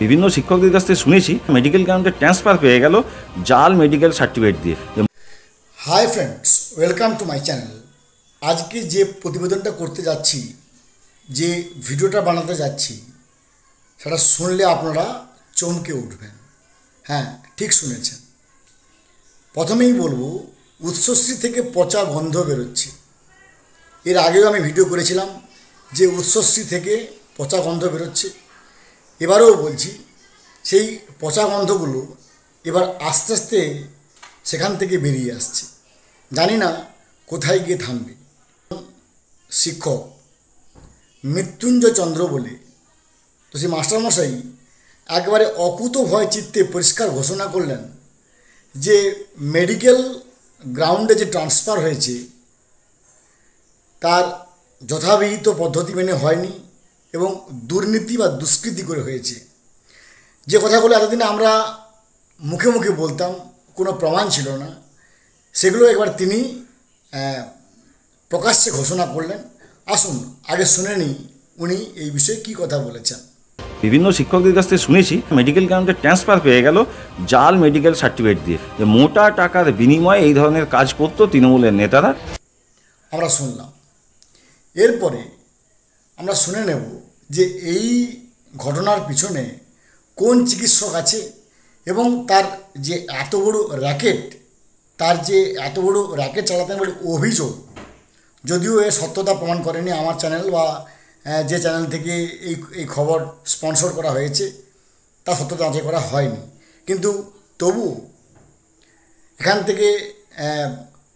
বিভিন্ন শিক্ষকদের কাছ থেকে শুনেছি মেডিকেল গ্রাউন্ডে ট্রান্সফার পেয়ে গেল জাল মেডিকেল সার্টিফিকেট দিয়ে। Hi friends, welcome to my channel. আজকে যে প্রতিবেদনটা করতে যাচ্ছি, যে ভিডিওটা বানাতে যাচ্ছি, সেটা শুনলে আপনারা চমকে উঠবেন। হ্যাঁ, ঠিক শুনেছেন। প্রথমেই বলবো, উৎসশ্রী থেকে পচা গন্ধ বেরোচ্ছে। এর আগেও আমি ভিডিও করেছিলাম যে উৎসশ্রী থেকে পচা গন্ধ বেরোচ্ছে। এবারেও বলছি, সেই পচা গন্ধগুলো এবার আস্তে আস্তে সেখান থেকে বেরিয়ে আসছে। জানি না কোথায় গিয়ে থামবে। শিক্ষক মৃত্যুঞ্জয় চন্দ্র বলে, তো সেই মাস্টারমশাই একবারে অকুত ভয় চিত্তে পরিষ্কার ঘোষণা করলেন যে মেডিকেল গ্রাউন্ডে যে ট্রান্সফার হয়েছে তার যথাবিহিত পদ্ধতি মেনে হয়নি এবং দুর্নীতি বা দুষ্কৃতি করে হয়েছে। যে কথাগুলো এতদিন আমরা মুখে মুখে বলতাম, কোনো প্রমাণ ছিল না, সেগুলো একবার তিনি প্রকাশ্যে ঘোষণা করলেন। আসুন আগে শুনে নিই উনি এই বিষয়ে কী কথা বলেছেন। বিভিন্ন শিক্ষকদের কাছ থেকে শুনেছি মেডিকেল গ্রাউন্ডে ট্রান্সফার পেয়ে গেল জাল মেডিকেল সার্টিফিকেট দিয়ে, যে মোটা টাকার বিনিময়ে এই ধরনের কাজ করতো তৃণমূলের নেতারা। আমরা শুনলাম। এরপরে আমরা শুনে নেব যে এই ঘটনার পিছনে কোন চিকিৎসক আছে এবং তার যে এত বড় র্যাকেট, চালাতে বলে অভিযোগ, যদিও এর সত্যতা প্রমাণ করেনি আমার চ্যানেল বা যে চ্যানেল থেকে এই খবর স্পন্সর করা হয়েছে তা সত্যতা যাচাই করা হয়নি, কিন্তু তবু এখান থেকে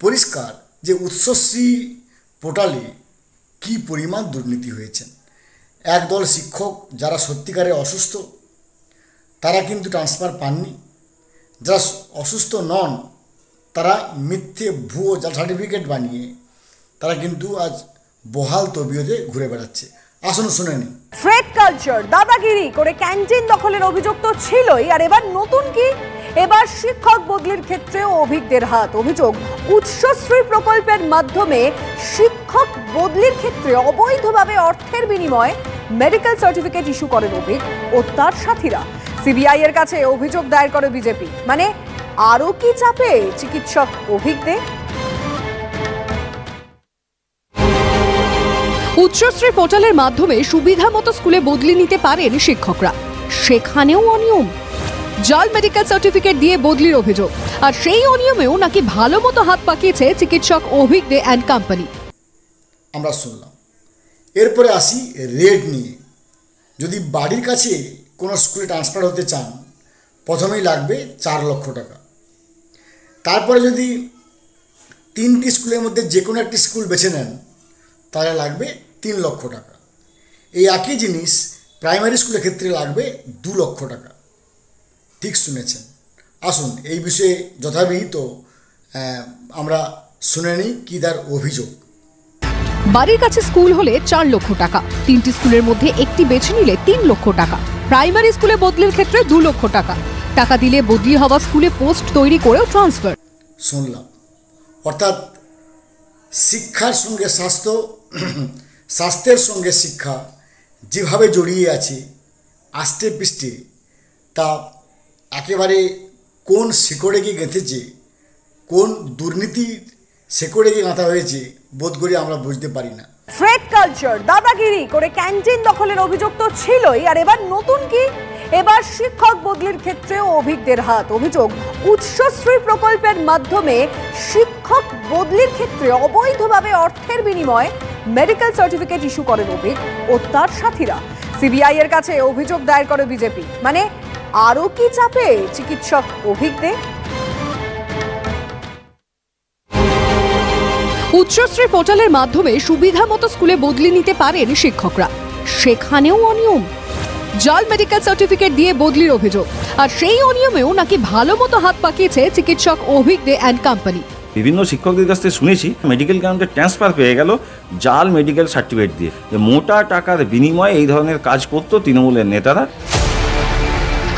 পরিষ্কার যে উৎসশ্রী পোর্টালে কী পরিমাণ দুর্নীতি হয়েছে। একদল শিক্ষক যারা সত্যিকারে অসুস্থ তারা কিন্তু ট্রান্সফার পাননি, যারা অসুস্থ নন তারা মিথ্যে ভুয়ো জাল সার্টিফিকেট বানিয়ে তারা কিন্তু আজ বহাল তবিয়তে ঘুরে বেড়াচ্ছে। আসুন শুনে নিই। থ্রেড কালচার, দাদাগিরি করে ক্যান্টিন দখলের অভিযোগ তো ছিলই, আর এবার নতুন কি? এবার শিক্ষক বদলির ক্ষেত্রেও অভিজ্ঞদের হাত। অভিযোগ, উৎসশ্রী প্রকল্পের মাধ্যমে শিক্ষক বদলির ক্ষেত্রে অবৈধভাবে অর্থের বিনিময়ে মেডিকেল সার্টিফিকেট ইস্যু করেন অভিক ও তার সাথীরা। সিবিআই এর কাছে অভিযোগ দায়ের করে বিজেপি। মানে আরও কি চাপে চিকিৎসক অভিজ্ঞদের? উচ্চশ্রী পোর্টালের মাধ্যমে সুবিধা মতো স্কুলে বদলি নিতে পারেন শিক্ষকরা, সেখানেও অনিয়ম। জাল মেডিকেল সার্টিফিকেট দিয়ে বদলির অভিযোগ, আর সেই অনিয়মেও নাকি ভালো মতো হাত পাকিয়েছে চিকিৎসক অভিজ্ঞ অ্যান্ড কোম্পানি। আমরা শুনলাম। এরপরে আসি রেড নিয়ে। যদি বাড়ির কাছে কোনো স্কুলে ট্রান্সফার হতে চান, প্রথমেই লাগবে 4 লক্ষ টাকা। তারপরে যদি 3টি স্কুলের মধ্যে যে কোনো একটি স্কুল বেছে নেন তাহলে লাগবে 3 লক্ষ টাকা। এই একই জিনিস প্রাইমারি স্কুলের ক্ষেত্রে লাগবে 2 লক্ষ টাকা। ঠিক শুনেছেন। আসুন এই বিষয়ে যথাবিহিত আমরা শুনে নিই কী তার অভিযোগ। বাড়ির কাছে স্কুল হলে 4 লক্ষ টাকা, 3টি স্কুলের মধ্যে একটি বেছে নিলে 3 লক্ষ টাকা, প্রাইমারি স্কুলে বদলির ক্ষেত্রে 2 লক্ষ টাকা। টাকা দিলে বদলি হওয়া স্কুলে পোস্ট তৈরি করেও ট্রান্সফার। শুনলাম। অর্থাৎ শিক্ষার সঙ্গে স্বাস্থ্য, স্বাস্থ্যের সঙ্গে শিক্ষা যেভাবে জড়িয়ে আছে আষ্টে পৃষ্ঠে, তা একেবারে কোন শিকড়ে গিয়ে গেঁথেছে, কোন দুর্নীতির শিকড়ে গিয়ে গাঁথা হয়েছে বোধ করি আমরা বুঝতে পারি না। থ্রেড কালচার, দাদাগিরি করে ক্যান্টিন দখলের অভিযোগ তো ছিলই, আর এবার নতুন কি? এবার শিক্ষক বদলির ক্ষেত্রেও অভিজ্ঞদের হাত। অভিযোগ, উৎসশ্রী প্রকল্পের মাধ্যমে শিক্ষক বদলির ক্ষেত্রে অবৈধভাবে অর্থের বিনিময়ে মেডিকেল সার্টিফিকেট ইস্যু করেন অভিক ও তার সাথীরা। সিবিআই এর কাছে অভিযোগ দায়ের করে বিজেপি। মানে আরও কি চাপে চিকিৎসক অভিজ্ঞদের? উচ্চশ্রী পোর্টালের মাধ্যমে সুবিধা মতো স্কুলে বদলি নিতে পারেন শিক্ষকরা, সেখানেও অনিয়ম। জাল মেডিকেল সার্টিফিকেট দিয়ে বদলির অভিযোগ, আর সেই অনিয়মেও নাকি ভালো মতো হাত পাকিয়েছে চিকিৎসক অভিজ্ঞ অ্যান্ড কোম্পানি। বিভিন্ন শিক্ষকদের কাছ থেকে শুনেছি মেডিকেল গ্রাউন্ডে ট্রান্সফার পেয়ে গেল জাল মেডিকেল সার্টিফিকেট দিয়ে, যে মোটা টাকার বিনিময়ে এই ধরনের কাজ করতো তৃণমূলের নেতারা।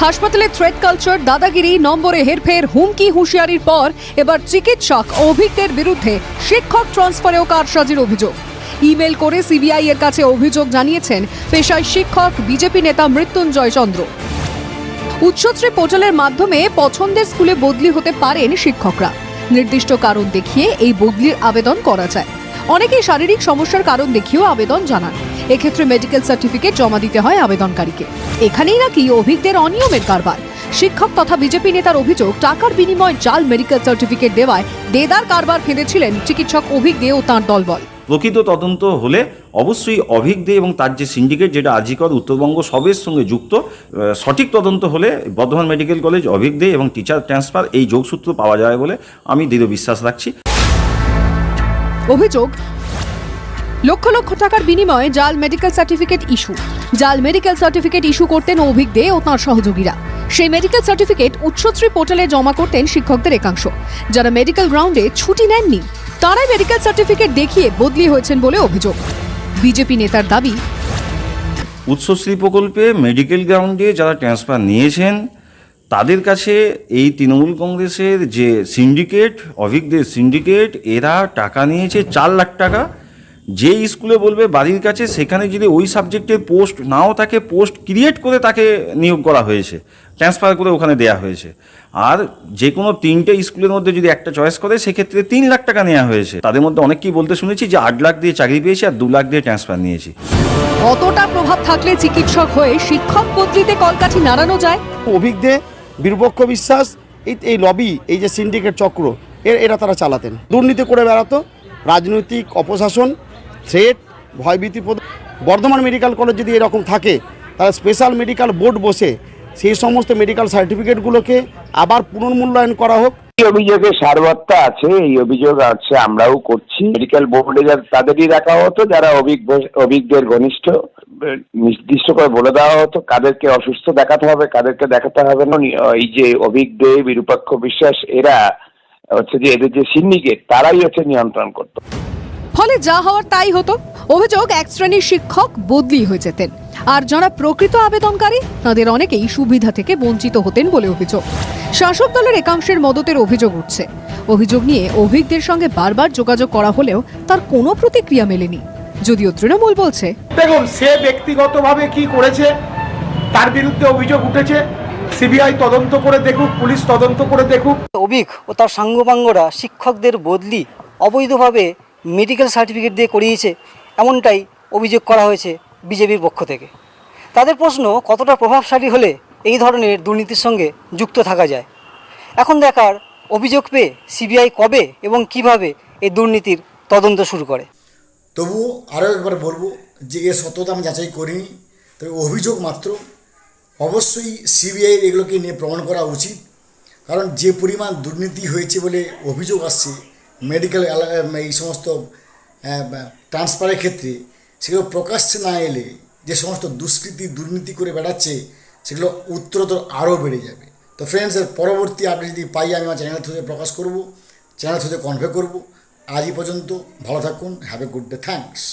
হাসপাতালে থ্রেড কালচার, দাদাগিরি, নম্বরে হেরফের, হুমকি হুঁশিয়ারির পর এবার চিকিৎসক অভিজ্ঞদের বিরুদ্ধে শিক্ষক ট্রান্সফারেও কারসাজির অভিযোগ। ইমেল করে সিবিআই এর কাছে অভিযোগ জানিয়েছেন পেশায় শিক্ষক বিজেপি নেতা মৃত্যুঞ্জয় চন্দ্র। উচ্চশ্রী পোর্টালের মাধ্যমে পছন্দের স্কুলে বদলি হতে পারেন শিক্ষকরা। নির্দিষ্ট কারণ দেখিয়ে এই বদলির আবেদন করা যায়। অনেকেই শারীরিক সমস্যার কারণ দেখিয়েও আবেদন জানান। এক্ষেত্রে মেডিকেল সার্টিফিকেট জমা দিতে হয় আবেদনকারীকে। এখানেই নাকি অভিজ্ঞদের অনিয়মের কারবার। শিক্ষক তথা বিজেপি নেতার অভিযোগ, টাকার বিনিময়ে জাল মেডিকেল সার্টিফিকেট দেওয়ায় দেদার কারবার ফেঁদেছিলেন চিকিৎসক অভিক দে ও তাঁর দলবল। প্রকৃত তদন্ত হলে অবশ্যই অভিক দে এবং তার যে সিন্ডিকেট, যেটা আজিকর উত্তরবঙ্গ সবের সঙ্গে যুক্ত, সঠিক তদন্ত হলে বর্ধমান মেডিকেল কলেজ, অভিক দে এবং টিচার ট্রান্সফার এই যোগসূত্র পাওয়া যায় বলে আমি দৃঢ় বিশ্বাস রাখছি। অভিযোগ, লক্ষ লক্ষ টাকার বিনিময়ে জাল মেডিকেল সার্টিফিকেট ইস্যু। জাল মেডিকেল সার্টিফিকেট ইস্যু করতেন অভিক দে ও তাঁর সহযোগীরা। সেই মেডিকেল সার্টিফিকেট উচ্চশ্রী পোর্টালে জমা করতেন শিক্ষকদের একাংশ, যারা মেডিকেল গ্রাউন্ডে ছুটি নেননি। তারাই মেডিকেল সার্টিফিকেট দেখিয়ে বদলি হয়েছেন বলে অভিযোগ। বিজেপি নেতার দাবি, উৎসশ্রী প্রকল্পে মেডিকেল গ্রাউন্ডে যারা ট্রান্সফার নিয়েছেন তাদের কাছে এই তৃণমূল কংগ্রেসের যে সিন্ডিকেট, অভিজ্ঞদের সিন্ডিকেট, এরা টাকা নিয়েছে 4 লাখ টাকা। যে স্কুলে বলবে বাড়ির কাছে, সেখানে যদি ওই সাবজেক্টের পোস্ট নাও থাকে, পোস্ট ক্রিয়েট করে তাকে নিয়োগ করা হয়েছে, ট্রান্সফার করে ওখানে দেওয়া হয়েছে। আর যে কোনো 3টে স্কুলের মধ্যে যদি একটা চয়েস করে, সেক্ষেত্রে 3 লাখ টাকা নেওয়া হয়েছে। তাদের মধ্যে অনেককেই বলতে শুনেছি যে 8 লাখ দিয়ে চাকরি পেয়েছি আর 2 লাখ দিয়ে ট্রান্সফার নিয়েছি। কতটা প্রভাব থাকলে চিকিৎসক হয়ে শিক্ষক বদলিতে কলকাঠি নাড়ানো যায়? অভিজ্ঞ বীরপক্ষ বিশ্বাস এই লবি, এই যে সিন্ডিকেট চক্র, এরা তারা চালাতেন, দুর্নীতি করে বেড়াতো, রাজনৈতিক অপশাসন, থ্রেট, ভয়ভীতি। বর্ধমান মেডিকেল কলেজ যদি এরকম থাকে, তাহলে স্পেশাল মেডিকেল বোর্ড বসে সেই সমস্ত মেডিকেল সার্টিফিকেটগুলোকে আবার পুনর্মূল্যায়ন করা হোক। এই অভিযোগের সারবত্তা আছে, এই অভিযোগ আছে, আমরাও করছি। মেডিকেল বোর্ডে তাদেরই রাখা হতো যারা অভিজ্ঞদের ঘনিষ্ঠ, নির্দিষ্ট করে বলে দেওয়া হতো কাদেরকে অসুস্থ দেখাতে হবে, কাদেরকে দেখাতে হবে না। এই যে অভিজ্ঞ, বিরূপাক্ষ বিশ্বাস, এরা হচ্ছে যে এদের যে সিন্ডিকেট, তারাই হচ্ছে নিয়ন্ত্রণ করতো। ফলে যা হওয়ার তাই হতো। অভিযোগ, এক শ্রেণীর শিক্ষক বদলি হয়ে যেতেন, আর যারা প্রকৃত আবেদনকারী তাদের অনেকেই সুবিধা থেকে বঞ্চিত হতেন বলে অভিযোগ। শাসক দলের একাংশের মদতের অভিযোগ উঠছে। অভিযোগ নিয়ে অভিজ্ঞদের সঙ্গে বারবার যোগাযোগ করা হলেও তার কোনো প্রতিক্রিয়া মেলেনি। যদিও তৃণমূল বলছে, দেখুন, সে ব্যক্তিগতভাবে কি করেছে তার বিরুদ্ধে অভিযোগ উঠেছে, সিবিআই তদন্ত করে দেখুক, পুলিশ তদন্ত করে দেখুক। অভিক ও তার সাঙ্গপাঙ্গরা শিক্ষকদের বদলি অবৈধভাবে মেডিকেল সার্টিফিকেট দিয়ে করিয়েছে, এমনটাই অভিযোগ করা হয়েছে বিজেপির পক্ষ থেকে। তাদের প্রশ্ন, কতটা প্রভাবশালী হলে এই ধরনের দুর্নীতির সঙ্গে যুক্ত থাকা যায়। এখন দেখার, অভিযোগ পেয়ে সিবিআই কবে এবং কিভাবে এই দুর্নীতির তদন্ত শুরু করে। তবুও আরও একবার বলবো যে এর সত্যতা আমি যাচাই করিনি, তবে অভিযোগ মাত্র। অবশ্যই সিবিআইয়ের এগুলোকে নিয়ে প্রমাণ করা উচিত, কারণ যে পরিমাণ দুর্নীতি হয়েছে বলে অভিযোগ আসছে মেডিকেল এই সমস্ত ট্রান্সফারের ক্ষেত্রে, সেগুলো প্রকাশ্যে না এলে যে সমস্ত দুর্নীতি করে বেড়াচ্ছে, সেগুলো উত্তরোত্তর আরও বেড়ে যাবে। তো ফ্রেন্ডস, এর পরবর্তী আপডেট যদি পাই আমি আমার চ্যানেল থ্রুতে প্রকাশ করব, চ্যানেল থ্রুতে কনভে করব। আজ এই পর্যন্ত, ভালো থাকুন, have a good day, thanks.